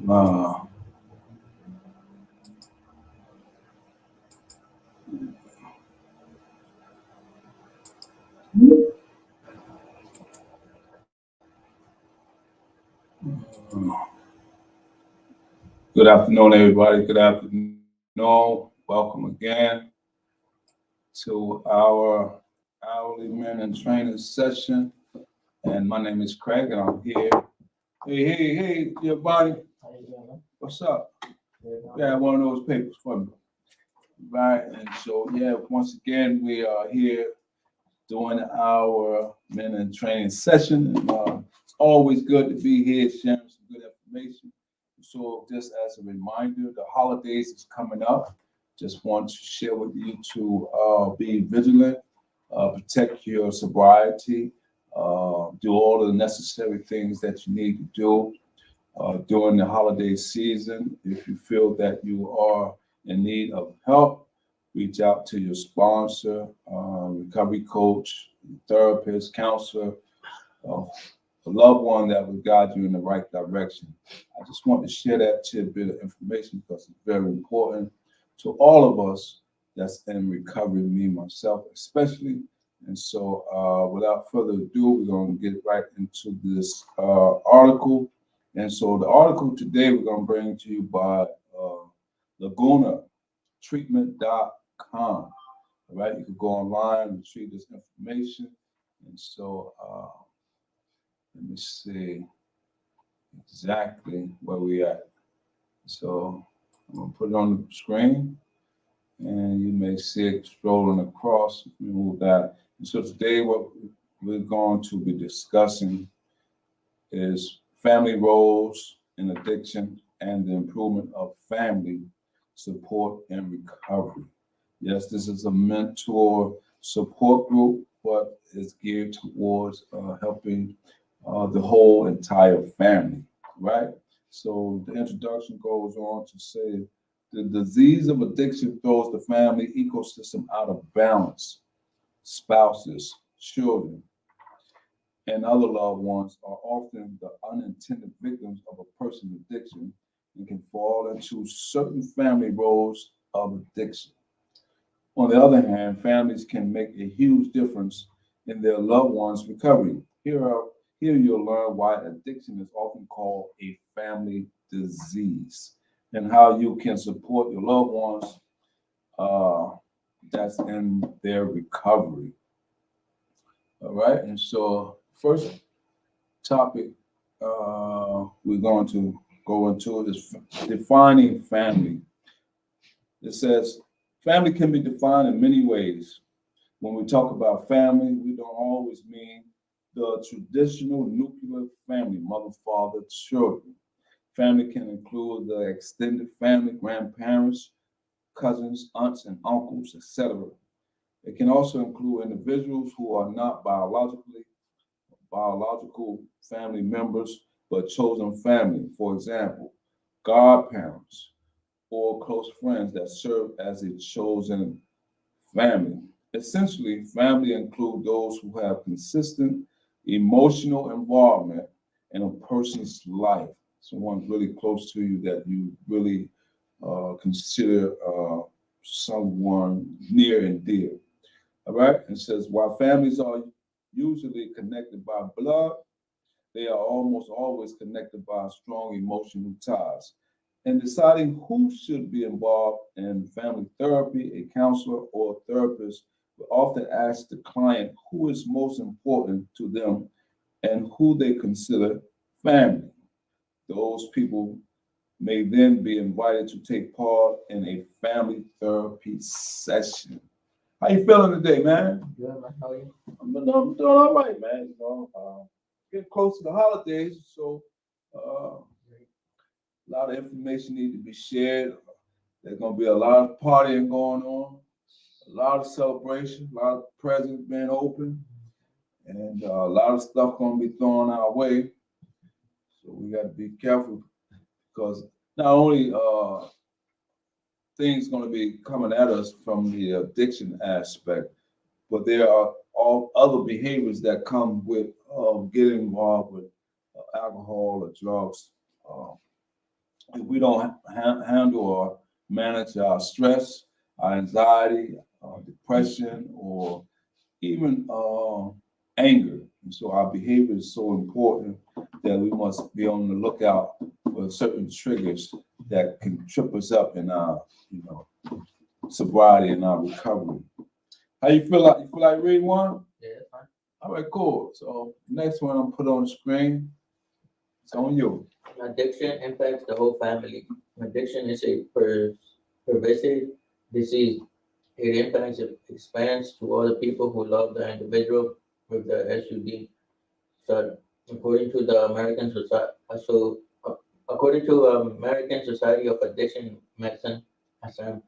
Uh, Good afternoon, everybody. Good afternoon. Welcome again to our hourly men and training session. And my name is Craig, and I'm here. Hey, everybody. How you doing, man? What's up? Good. Yeah, one of those papers for me. Right. And so, once again, we are here doing our men and training session. And, it's always good to be here sharing some good information. So, just as a reminder, the holidays is coming up. Just want to share with you to be vigilant, protect your sobriety, do all the necessary things that you need to do during the holiday season. If you feel that you are in need of help, reach out to your sponsor, recovery coach, therapist, counselor, a loved one that will guide you in the right direction. I just want to share that tidbit of information because it's very important to all of us that's in recovery, me, myself, especially. And so, without further ado, we're going to get right into this article. And so, the article today we're going to bring to you by LagunaTreatment.com. All right, you can go online and retrieve this information. And so, let me see exactly where we at. So I'm gonna put it on the screen, and you may see it scrolling across. Move that. And so today, what we're going to be discussing is family roles in addiction and the improvement of family support and recovery. Yes, this is a mentor support group, but it's geared towards helping the whole entire family, right? So the introduction goes on to say the disease of addiction throws the family ecosystem out of balance. Spouses, children, and other loved ones are often the unintended victims of a person's addiction and can fall into certain family roles of addiction. On the other hand, families can make a huge difference in their loved ones' recovery. Here you'll learn why addiction is often called a family disease and how you can support your loved ones uh, that's in their recovery. All right, and so first topic we're going to go into is defining family. It says family can be defined in many ways. When we talk about family, we don't always mean the traditional nuclear family, mother, father, children. Family can include the extended family, grandparents, cousins, aunts, and uncles, etc. It can also include individuals who are not biological family members, but chosen family. For example, godparents or close friends that serve as a chosen family. Essentially, family include those who have consistent emotional involvement in a person's life. Someone really close to you that you really consider someone near and dear. All right. It says while families are usually connected by blood, they are almost always connected by strong emotional ties. In deciding who should be involved in family therapy, a counselor or therapist will often ask the client who is most important to them and who they consider family. Those people may then be invited to take part in a family therapy session. How you feeling today, man? Good, man. How are you? I'm doing all right, man. Getting close to the holidays, so a lot of information need to be shared. There's gonna be a lot of partying going on, a lot of celebration, a lot of presents being opened, and a lot of stuff gonna be thrown our way. So we got to be careful because not only things going to be coming at us from the addiction aspect, but there are all other behaviors that come with getting involved with alcohol or drugs. Uh, if we don't handle or manage our stress, our anxiety, depression, or even anger. And so our behavior is so important that we must be on the lookout for certain triggers that can trip us up in our, sobriety and our recovery. How you feel like? You feel like reading one? Yeah, that's fine. All right, cool. So next one I'm put on the screen. It's on you. Addiction impacts the whole family. Addiction is a pervasive disease. It impacts it expands to all the people who love the individual with the SUD. So, according to the American Society, according to American Society of Addiction Medicine, ASAM,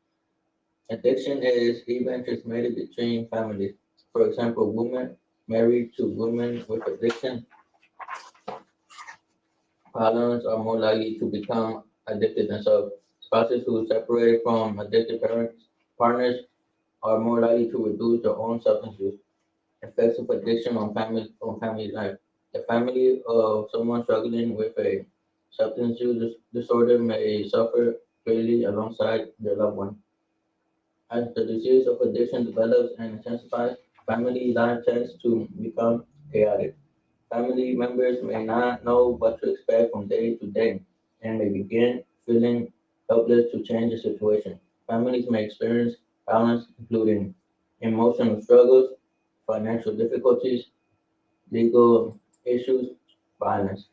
addiction is even transmitted between families. For example, women married to women with addiction partners are more likely to become addicted themselves. Spouses who separate from addicted partners are more likely to reduce their own substance use. Effects of addiction on family life. The family of someone struggling with a substance use disorder may suffer greatly alongside their loved one. As the disease of addiction develops and intensifies, family life tends to become chaotic. Family members may not know what to expect from day to day and may begin feeling helpless to change the situation. Families may experience violence, including emotional struggles, financial difficulties, legal issues, violence.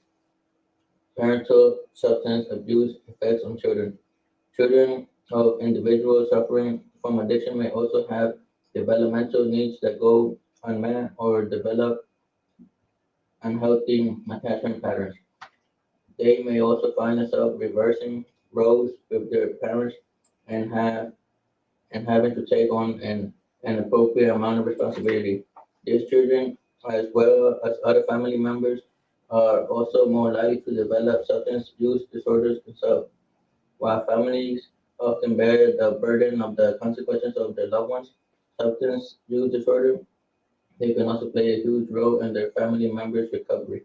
Parental substance abuse effects on children. Children of individuals suffering from addiction may also have developmental needs that go unmet or develop unhealthy attachment patterns. They may also find themselves reversing roles with their parents and having to take on an appropriate amount of responsibility. These children, as well as other family members, are also more likely to develop substance use disorders themselves. While families often bear the burden of the consequences of their loved ones' substance use disorder, they can also play a huge role in their family members' recovery.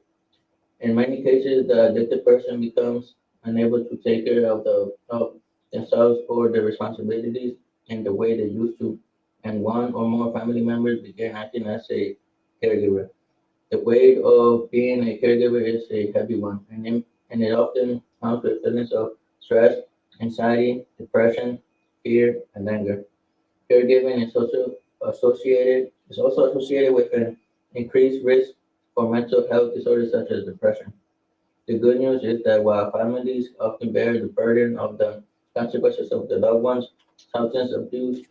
In many cases, the addicted person becomes unable to take care of themselves or their responsibilities in the way they used to, and one or more family members begin acting as a caregiver. The weight of being a caregiver is a heavy one, and it often comes with feelings of stress, anxiety, depression, fear, and anger. Caregiving is also associated with an increased risk for mental health disorders such as depression. The good news is that while families often bear the burden of the consequences of their loved ones' use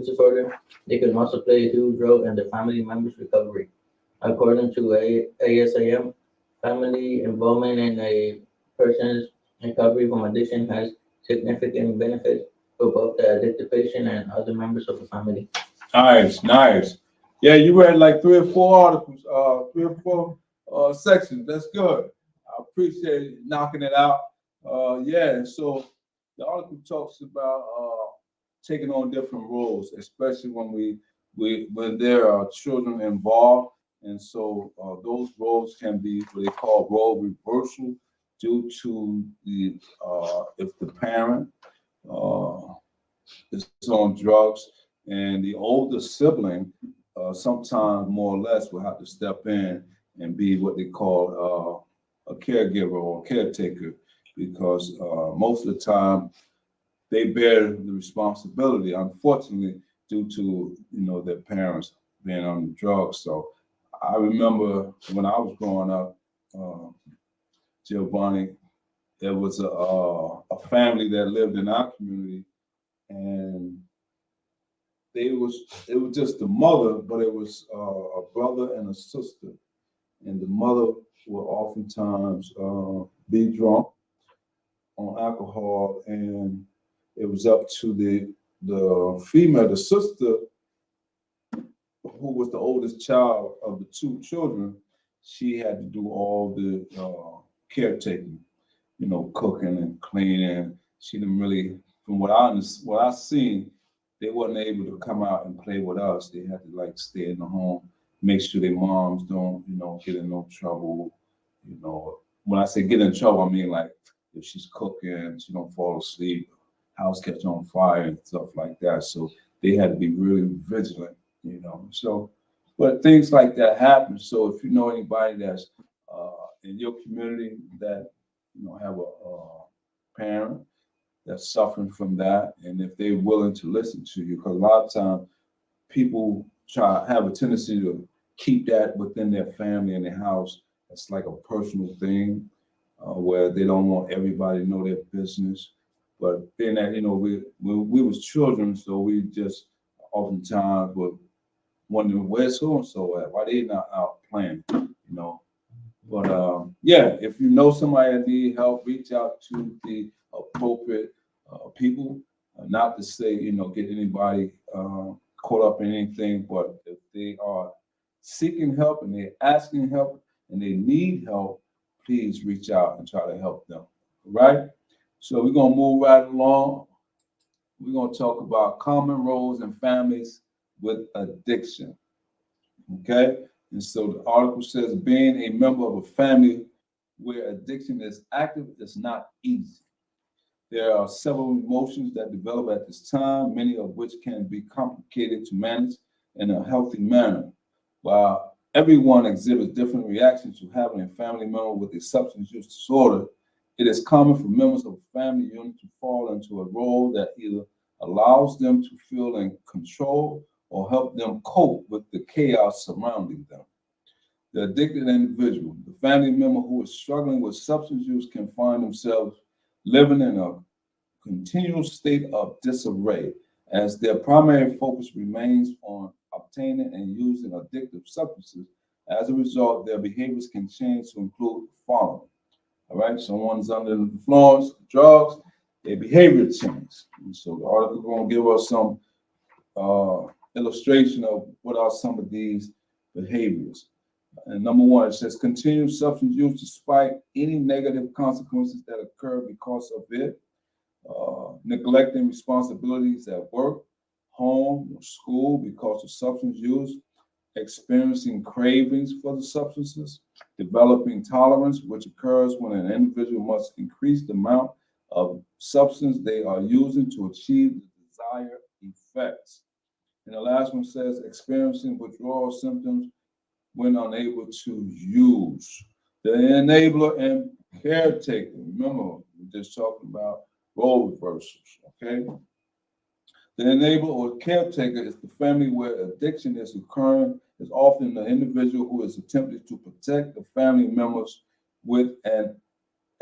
disorder, they can also play a huge role in their family members' recovery. According to ASAM, family involvement in a person's recovery from addiction has significant benefits for both the addicted patient and other members of the family. Nice, nice. Yeah, you read like 3 or 4 articles, 3 or 4 sections. That's good. I appreciate you knocking it out. Yeah, so the article talks about taking on different roles, especially when there are children involved, and so those roles can be what they call role reversal due to the if the parent uh, is on drugs, and the older sibling, sometimes more or less, will have to step in and be what they call a caregiver or caretaker, because most of the time they bear the responsibility, unfortunately, due to their parents being on the drugs. So I remember when I was growing up, uh, Giovanni, there was a family that lived in our community, and it was just the mother, but it was a brother and a sister, and the mother would oftentimes be drunk on alcohol, and it was up to the female, the sister, who was the oldest child of the 2 children. She had to do all the caretaking, cooking and cleaning. She didn't really, from what I seen, they wasn't able to come out and play with us. They had to like stay in the home, make sure their moms don't, get in no trouble. When I say get in trouble, I mean like if she's cooking, she don't fall asleep, house catch on fire and stuff like that. So they had to be really vigilant, you know. So, but things like that happen. So if you know anybody that's in your community that have a parent that's suffering from that, and if they're willing to listen to you, because a lot of times people have a tendency to keep that within their family and their house. It's like a personal thing where they don't want everybody to know their business. But being that we was children, so we just oftentimes would wonder where's so and so at, why they not out playing, But yeah, if you know somebody that need help, reach out to the appropriate people. Not to say get anybody caught up in anything, but if they are seeking help and they're asking help and they need help, please reach out and try to help them. All right? So we're gonna move right along. We're gonna talk about common roles in families with addiction. Okay? And so the article says being a member of a family where addiction is active is not easy. There are several emotions that develop at this time, many of which can be complicated to manage in a healthy manner. While everyone exhibits different reactions to having a family member with a substance use disorder, it is common for members of a family unit to fall into a role that either allows them to feel in control or help them cope with the chaos surrounding them. The addicted individual, the family member who is struggling with substance use, can find themselves living in a continual state of disarray as their primary focus remains on obtaining and using addictive substances. As a result, their behaviors can change to include the following. All right, someone's under the influence of drugs, their behavior changes. And so the article is going to give us some illustration of what are some of these behaviors. And number one, it says continued substance use despite any negative consequences that occur because of it. Neglecting responsibilities at work, home, or school because of substance use, experiencing cravings for the substances, developing tolerance, which occurs when an individual must increase the amount of substance they are using to achieve the desired effects. And the last one says experiencing withdrawal symptoms when unable to use. The enabler and caretaker. Remember, we're just talking about role reversals, okay? The enabler or caretaker is the family where addiction is occurring, is often the individual who is attempting to protect the family members with an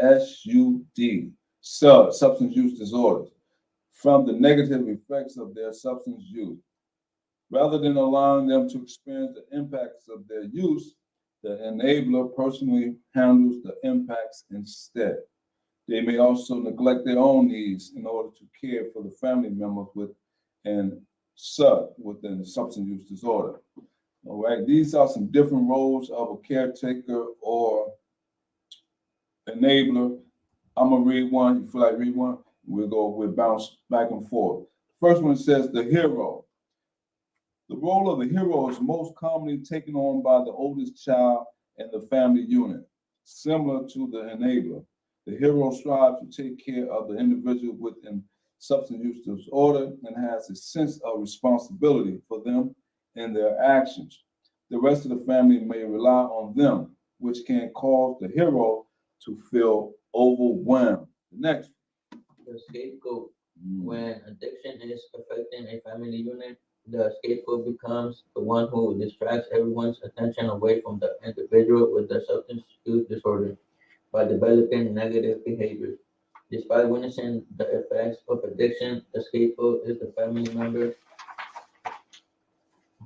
SUD, substance use disorder, from the negative effects of their substance use. Rather than allowing them to experience the impacts of their use, the enabler personally handles the impacts instead. They may also neglect their own needs in order to care for the family members with an SUD, within the substance use disorder. All right, these are some different roles of a caretaker or enabler. I'm gonna read one. You feel like read one? We'll bounce back and forth. First one says the hero. The role of the hero is most commonly taken on by the oldest child in the family unit, similar to the enabler. The hero strives to take care of the individual with an substance use disorder and has a sense of responsibility for them and their actions. The rest of the family may rely on them, which can cause the hero to feel overwhelmed. Next. The scapegoat. When addiction is affecting a family unit, the scapegoat becomes the one who distracts everyone's attention away from the individual with the substance use disorder by developing negative behaviors. Despite witnessing the effects of addiction, the scapegoat is the family member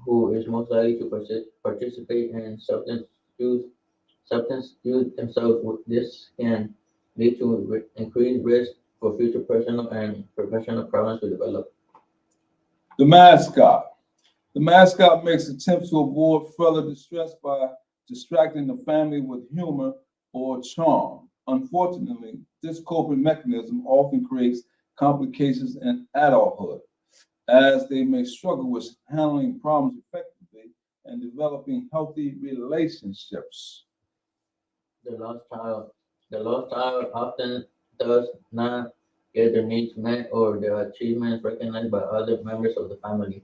who is most likely to participate in use substance use themselves. This can lead to increased risk for future personal and professional problems to develop. The mascot. The mascot makes attempts to avoid further distress by distracting the family with humor or charm. Unfortunately, this coping mechanism often creates complications in adulthood, as they may struggle with handling problems effectively and developing healthy relationships. The lost child. The lost child often does not get their needs met or their achievements recognized by other members of the family.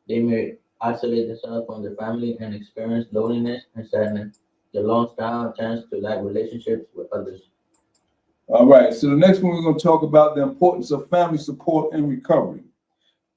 They may isolate themselves from their family and experience loneliness and sadness. The long style tends to lack relationships with others. All right, so the next one we're going to talk about the importance of family support and recovery.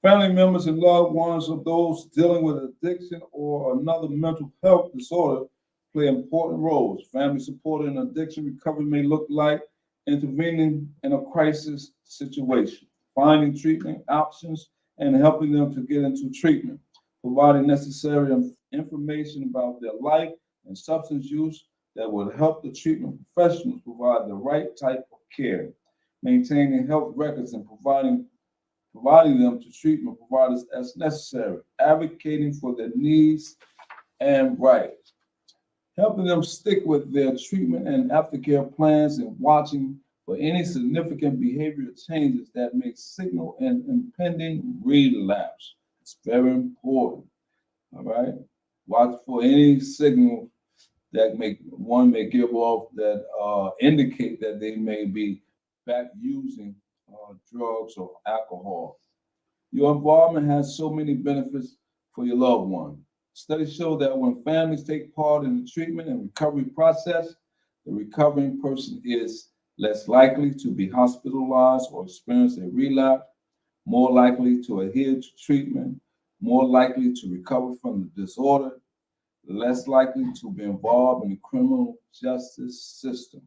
Family members and loved ones of those dealing with addiction or another mental health disorder play important roles. Family support in addiction recovery may look like intervening in a crisis situation, finding treatment options, and helping them to get into treatment, providing necessary information about their life and substance use that will help the treatment professionals provide the right type of care, maintaining health records and providing them to treatment providers as necessary, advocating for their needs and rights, helping them stick with their treatment and aftercare plans, and watching for any significant behavioral changes that may signal an impending relapse. It's very important. All right. Watch for any signal that may give off that indicate that they may be back using drugs or alcohol. Your involvement has so many benefits for your loved one. Studies show that when families take part in the treatment and recovery process, the recovering person is less likely to be hospitalized or experience a relapse, more likely to adhere to treatment, more likely to recover from the disorder, less likely to be involved in the criminal justice system.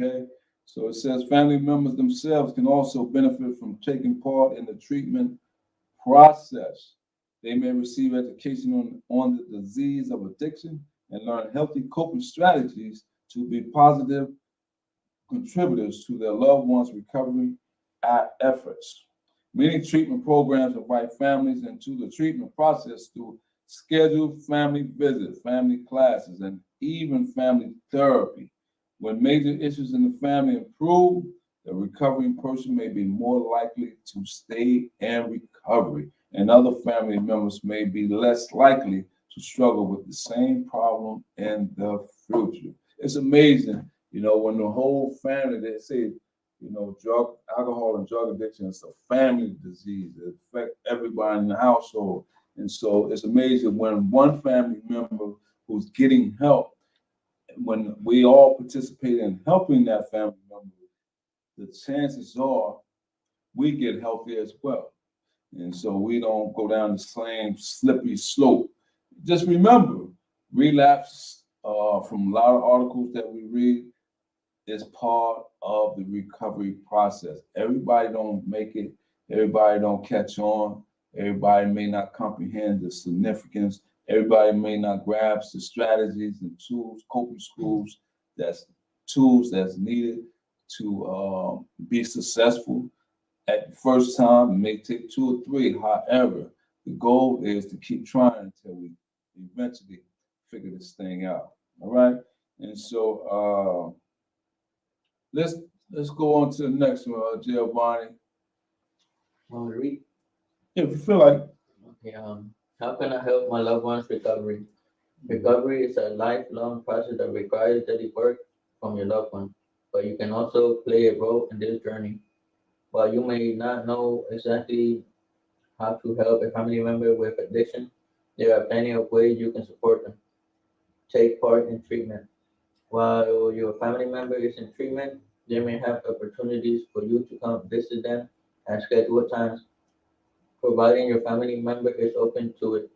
Okay? So it says family members themselves can also benefit from taking part in the treatment process. They may receive education on the disease of addiction and learn healthy coping strategies to be positive contributors to their loved ones' recovery efforts. Many treatment programs invite families into the treatment process through scheduled family visits, family classes, and even family therapy. When major issues in the family improve, the recovering person may be more likely to stay in recovery, and other family members may be less likely to struggle with the same problem in the future. It's amazing, when the whole family, they say, alcohol and drug addiction is a family disease. It affects everybody in the household. And so it's amazing when one family member who's getting help, when we all participate in helping that family member, the chances are we get healthy as well. And so we don't go down the same slippery slope. Just remember, relapse from a lot of articles that we read is part of the recovery process. Everybody don't make it. Everybody don't catch on. Everybody may not comprehend the significance. Everybody may not grasp the strategies and tools, coping tools that's needed to be successful. At the first time, it may take 2 or 3. However, the goal is to keep trying until we eventually figure this thing out. All right. And so let's go on to the next one, Giovanni. Want to read? If you feel like. Okay, how can I help my loved one's recovery? Recovery is a lifelong process that requires daily work from your loved one, but you can also play a role in this journey. While you may not know exactly how to help a family member with addiction, there are plenty of ways you can support them. Take part in treatment. While your family member is in treatment, they may have opportunities for you to come visit them at scheduled times, providing your family member is open to it.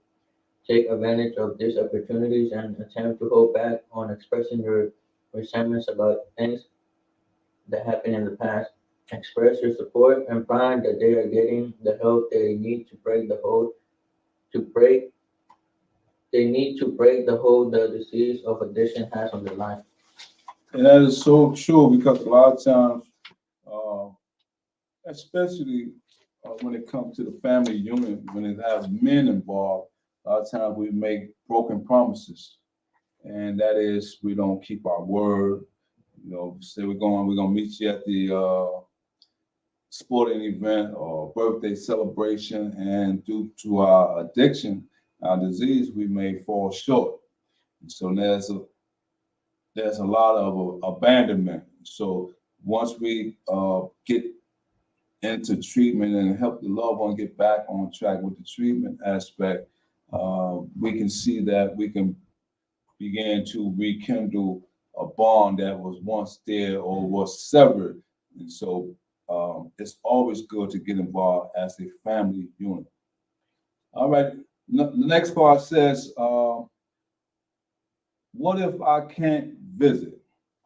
Take advantage of these opportunities and attempt to hold back on expressing your resentments about things that happened in the past. Express your support and find that they are getting the help they need to break the hold to break they need to break the hold the disease of addiction has on their life. And that is so true because a lot of times, uh, especially when it comes to the family unit, when it has men involved, a lot of times we make broken promises. And that is, we don't keep our word. Say we're gonna meet you at the sporting event or birthday celebration, and due to our addiction, our disease, we may fall short. So there's a lot of abandonment. So once we get into treatment and help the loved one get back on track with the treatment aspect, we can see that we can begin to rekindle a bond that was once there or was severed. And so it's always good to get involved as a family unit. All right, the next part says, what if I can't visit?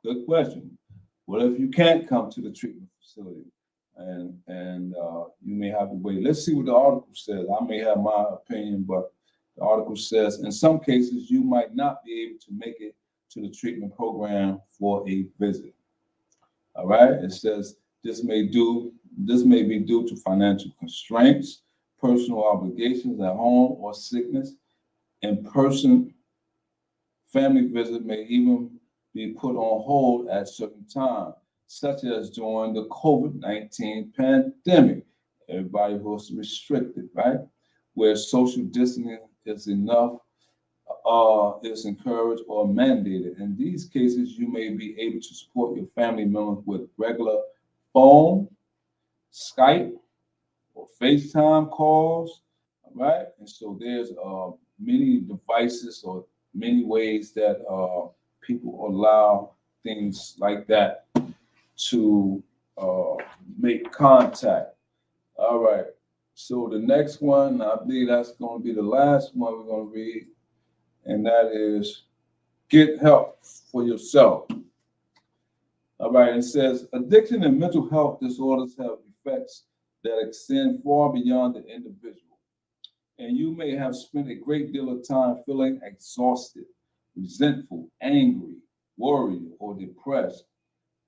Good question. What if you can't come to the treatment facility and you may have to wait? Let's see what the article says. I may have my opinion, but the article says in some cases you might not be able to make it to the treatment program for a visit. All right. It says this may be due to financial constraints, personal obligations at home, or sickness. In-person family visit may even be put on hold at certain times, such as during the COVID-19 pandemic. Everybody was restricted, right? Where social distancing is encouraged or mandated. In these cases, you may be able to support your family members with regular phone, Skype, or FaceTime calls, all right? And so there's many devices or many ways that people allow things like that to make contact. All right. So the next one, I believe that's going to be the last one we're going to read, and that is get help for yourself. All right. It says addiction and mental health disorders have effects that extend far beyond the individual, and you may have spent a great deal of time feeling exhausted, resentful, angry, worried, or depressed.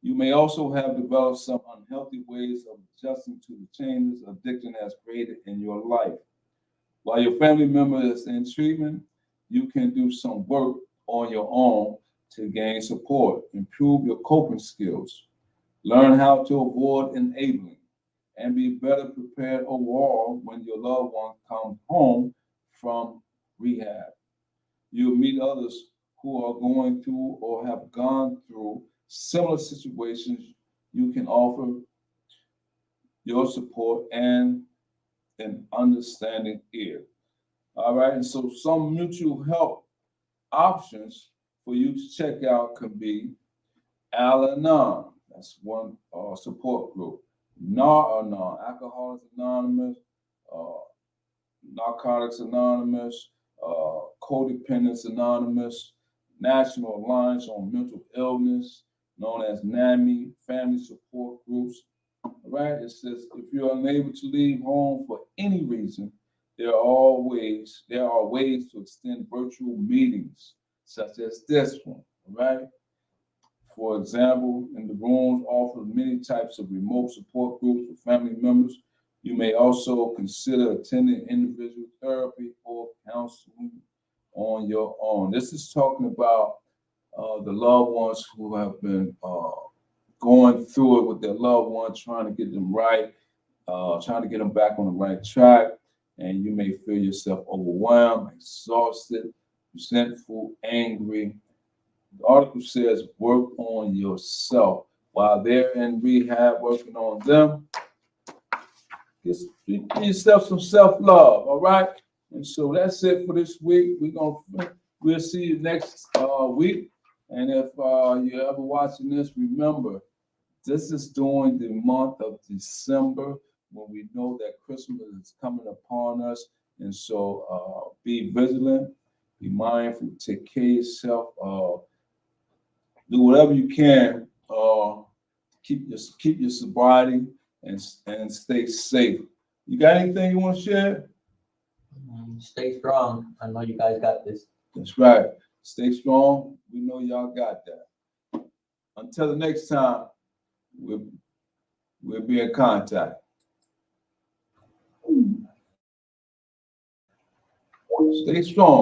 You may also have developed some unhealthy ways of adjusting to the changes addiction has created in your life. While your family member is in treatment, you can do some work on your own to gain support, improve your coping skills, learn how to avoid enabling, and be better prepared overall when your loved one comes home from rehab. You'll meet others who are going through or have gone through similar situations. You can offer your support and an understanding ear. All right, and so some mutual help options for you to check out could be Al-Anon, that's one support group. Nar-Anon, Alcoholics Anonymous, uh, Narcotics Anonymous, Codependence Anonymous, National Alliance on Mental Illness, known as NAMI, Family Support Groups. All right, it says if you're unable to leave home for any reason, there are ways to extend virtual meetings, such as this one. All right. For example, in the rooms offer many types of remote support groups for family members. You may also consider attending individual therapy or counseling on your own. This is talking about the loved ones who have been going through it with their loved ones, trying to get them right, trying to get them back on the right track. And you may feel yourself overwhelmed, exhausted, resentful, angry. The article says work on yourself. While they're in rehab, working on them, give yourself some self-love, all right? And so that's it for this week. We'll see you next week. And if you're ever watching this, remember, this is during the month of December when we know that Christmas is coming upon us. And so be vigilant, be mindful, take care of yourself, do whatever you can, keep your sobriety and stay safe. You got anything you want to share? Stay strong. I know you guys got this. That's right. Stay strong. We know y'all got that. Until the next time, we'll be in contact. Stay strong.